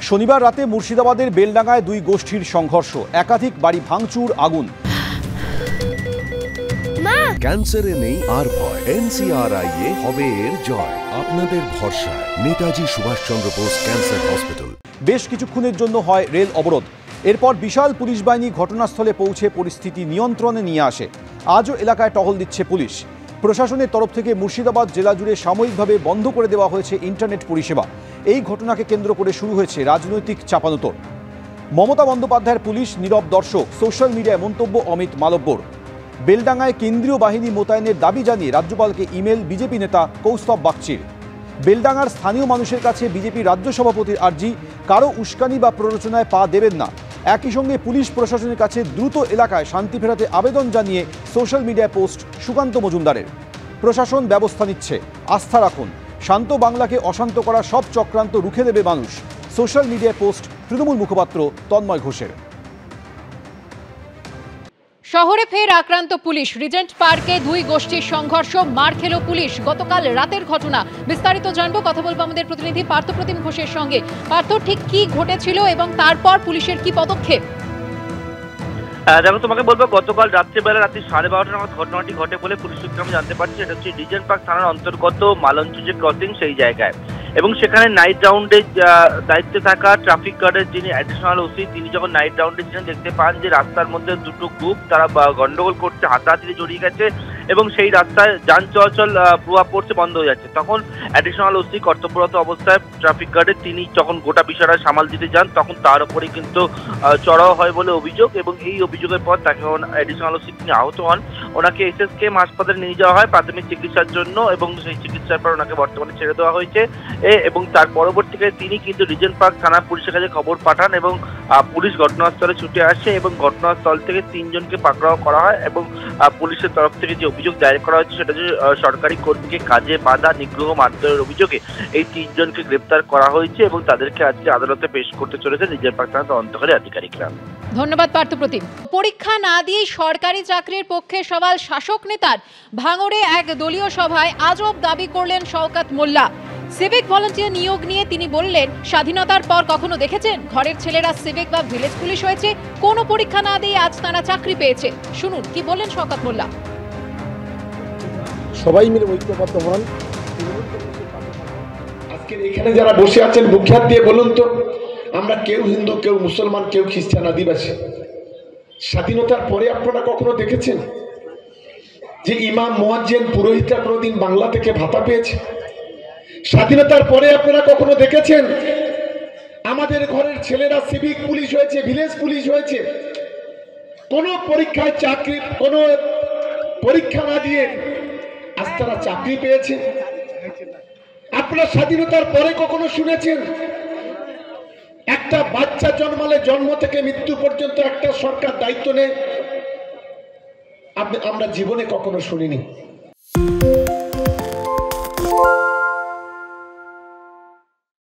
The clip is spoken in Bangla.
শনিবার রাতে মুর্শিদাবাদের বেলডাঙ্গায় দুই গোষ্ঠীর সংঘর্ষ, একাধিক বাড়ি ভাঙচুর, আগুন। ক্যান্সারে নেই আর ভয়, NCRI হবে এর জয়। আপনাদের ভরসা নেতাজি সুভাষচন্দ্র বোস ক্যান্সার হসপিটাল। বেশ কিছুক্ষণের জন্য হয় রেল অবরোধ। এরপর বিশাল পুলিশ বাহিনী ঘটনাস্থলে পৌঁছে পরিস্থিতি নিয়ন্ত্রণে নিয়ে আসে। আজও এলাকায় টহল দিচ্ছে পুলিশ। প্রশাসনের তরফ থেকে মুর্শিদাবাদ জেলা জুড়ে সাময়িকভাবে বন্ধ করে দেওয়া হয়েছে ইন্টারনেট পরিষেবা। এই ঘটনাকে কেন্দ্র করে শুরু হয়েছে রাজনৈতিক চাপানোতর। মমতা বন্দ্যোপাধ্যায়ের পুলিশ নীরব দর্শক, সোশ্যাল মিডিয়ায় মন্তব্য অমিত মালব্যর। বেলডাঙ্গায় কেন্দ্রীয় বাহিনী মোতায়েনের দাবি জানিয়ে রাজ্যপালকে ইমেল বিজেপি নেতা কৌস্তব বাগচির। বেলডাঙ্গার স্থানীয় মানুষের কাছে বিজেপি রাজ্য সভাপতির আর্জি, কারো উস্কানি বা প্ররোচনায় পা দেবেন না। একই সঙ্গে পুলিশ প্রশাসনের কাছে দ্রুত এলাকায় শান্তি ফেরাতে আবেদন জানিয়ে সোশ্যাল মিডিয়ায় পোস্ট সুকান্ত মজুমদারের। প্রশাসন ব্যবস্থা নিচ্ছে, আস্থা রাখুন। শান্ত বাংলাকে অশান্ত করা সব চক্রান্ত রুখে দেবে মানুষ। সোশ্যাল মিডিয়ায় পোস্ট তৃণমূল মুখপাত্র তন্ময় ঘোষের। শহরে ফের আক্রান্ত পুলিশ। রিজেন্ট পার্কে দুই গোষ্ঠীর সংঘর্ষ, মার খেল পুলিশ। গতকাল রাতের ঘটনা, বিস্তারিত জানবো, কথা বলবো আমাদের প্রতিনিধি পার্থপ্রতিম ঘোষের সঙ্গে। পার্থ, ঠিক কি ঘটেছিল এবং তারপর পুলিশের কি পদক্ষেপ? দেখো, তোমাকে বলবো, গতকাল রাত্রিবেলা রাত্রি 12:30 নাগাদ ঘটনাটি ঘটে বলে পুলিশ সূত্রে আমি জানতে পারছি। এটা হচ্ছে রিজেন্ট পার্ক থানার অন্তর্গত মালঞ্চ যে ক্রসিং, সেই জায়গায়। এবং সেখানে নাইট রাউন্ডে দায়িত্বে থাকা ট্রাফিক গার্ডের যিনি অ্যাডিশনাল ওসি, তিনি যখন নাইট রাউন্ডে ছিলেন, দেখতে পান যে রাস্তার মধ্যে দুটো গ্রুপ তারা গন্ডগোল করছে, হাতাহাতিতে জড়িয়ে গেছে এবং সেই রাস্তায় যান চলাচল প্রভাব পড়ছে, বন্ধ হয়ে যাচ্ছে। তখন অ্যাডিশনাল ওসি কর্তব্যরত অবস্থায় ট্রাফিক গার্ডের তিনি যখন গোটা বিষয়টা সামাল দিতে যান, তখন তার উপরেই কিন্তু চড়াও হয় বলে অভিযোগ। এবং এই অভিযোগের পর তাকে অ্যাডিশনাল ওসি তিনি আহত হন। ওনাকে SSKM হাসপাতালে নিয়ে যাওয়া হয় প্রাথমিক চিকিৎসার জন্য এবং সেই চিকিৎসার পর ওনাকে বর্তমানে ছেড়ে দেওয়া হয়েছে। এবং তার পরবর্তীকালে তিনি কিন্তু রিজেন্ট পার্ক থানা পুলিশের কাছে খবর পাঠান এবং পুলিশ ঘটনাস্থলে ছুটে আসে এবং ঘটনাস্থল থেকে 3 জনকে পাকড়াও করা হয়। এবং পুলিশের তরফ থেকে যে অভিযোগ দায়ের করা হয়েছে সেটা যে সরকারি কর্মীকে কাজে বাধা, নিগ্রহ, মারধরের অভিযোগে এই 3 জনকে গ্রেপ্তার করা হয়েছে এবং তাদেরকে আজকে আদালতে পেশ করতে চলেছে রিজেন্ট পার্ক থানার তদন্তকারী আধিকারিকরা। ধন্যবাদ পার্থপ্রতিম। পরীক্ষা না দিয়েই সরকারি চাকরির পক্ষে সওয়াল শাসক নেতার। ভাঙড়ে এক দলীয় সভায় আজব দাবি করলেন শওকত মোল্লা। সিভিক ভলান্টিয়ার নিয়োগ নিয়ে তিনি বললেন, স্বাধীনতার পর কখনো দেখেছেন ঘরের ছেলেরা সিভিক বা ভিলেজ পুলিশ হয়েছে? কোনো পরীক্ষা না দিয়ে আজ তারা চাকরি পেয়েছে। শুনুন কি বললেন শওকত মোল্লা। সবাই মিলে ঐক্যবদ্ধ হন। আজকে এখানে যারা বসে আছেন, বুকহাত দিয়ে বলুন তো, আমরা কেউ হিন্দু, কেউ মুসলমান, কেউ খ্রিস্টান, আদিবাসী। স্বাধীনতার পরে আপনারা কখনো দেখেছেন যে ইমাম, মুয়াজ্জিন, পুরোহিতরা কোনোদিন বাংলা থেকে ভাতা পেয়েছে? স্বাধীনতার পরে আপনারা কখনো দেখেছেন আমাদের ঘরের ছেলেরা সিভিক পুলিশ হয়েছে, ভিলেজ পুলিশ হয়েছে? কোন পরীক্ষায় চাকরি, কোন পরীক্ষা না দিয়ে আজ তারা চাকরি পেয়েছে? আপনারা স্বাধীনতার পরে কখনো শুনেছেন একটা বাচ্চা জন্মালে জন্ম থেকে মৃত্যু পর্যন্ত একটা সরকার দায়িত্ব নেয়? আমরা জীবনে কখনো শুনিনি।